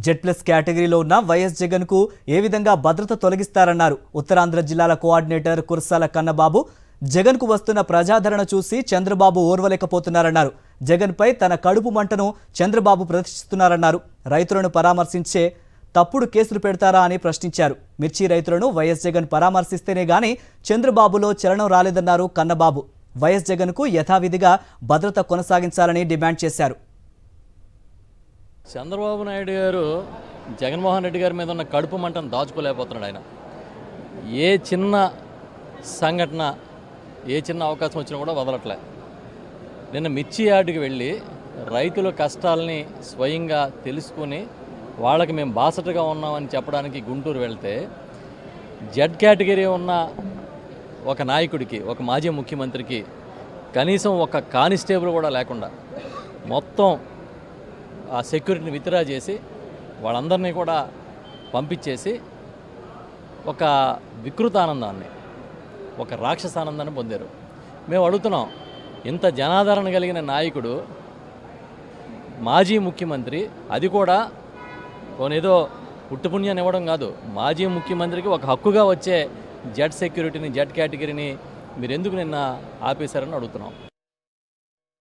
Z plus కేటగిరీలో ఉన్న YS Jagan కు ఏ విధంగా భద్రత తొలగిస్తారన్నారు ఉత్తరాంధ్ర జిల్లాల కోఆర్డినేటర్ కుర్సాల కన్నబాబు. జగన్ కు వస్తున్న ప్రజాదరణ చూసి చంద్రబాబు ఓర్వలేకపోతున్నారన్నారు. జగన్ పై తన కడుపు మంటను చంద్రబాబు ప్రదర్శిస్తున్నారన్నారు. రైతులను పరామర్శించే తప్పుడు కేసులు పెడతారా అని ప్రశ్నించారు. మిర్చి రైతులను వైఎస్ జగన్ పరామర్శిస్తేనే గానీ చంద్రబాబులో చలనం రాలేదన్నారు కన్నబాబు. వైఎస్ జగన్ కు యథావిధిగా భద్రత కొనసాగించాలని డిమాండ్ చేశారు. చంద్రబాబు నాయుడు గారు జగన్మోహన్ రెడ్డి గారి మీద ఉన్న కడుపు మంటను దాచుకోలేకపోతున్నాడు. ఆయన ఏ చిన్న సంఘటన, ఏ చిన్న అవకాశం వచ్చినా కూడా వదలట్లే. నిన్న మిర్చి యార్డుకి వెళ్ళి రైతుల కష్టాలని స్వయంగా తెలుసుకొని వాళ్ళకి మేము బాసటగా ఉన్నామని చెప్పడానికి గుంటూరు వెళ్తే జెడ్ కేటగిరీ ఉన్న ఒక నాయకుడికి, ఒక మాజీ ముఖ్యమంత్రికి కనీసం ఒక కానిస్టేబుల్ కూడా లేకుండా మొత్తం ఆ సెక్యూరిటీని విత్డ్రా చేసి వాళ్ళందరినీ కూడా పంపించేసి ఒక వికృత ఆనందాన్ని, ఒక రాక్షస ఆనందాన్ని పొందారు. మేము అడుగుతున్నాం, ఇంత జనాదరణ కలిగిన నాయకుడు, మాజీ ముఖ్యమంత్రి, అది కూడా ఏదో పుట్టుపుణ్యాన్ని ఇవ్వడం కాదు, మాజీ ముఖ్యమంత్రికి ఒక హక్కుగా వచ్చే జెడ్ సెక్యూరిటీని, జెడ్ కేటగిరీని మీరు ఎందుకు నిన్న ఆపేశారని అడుగుతున్నాం.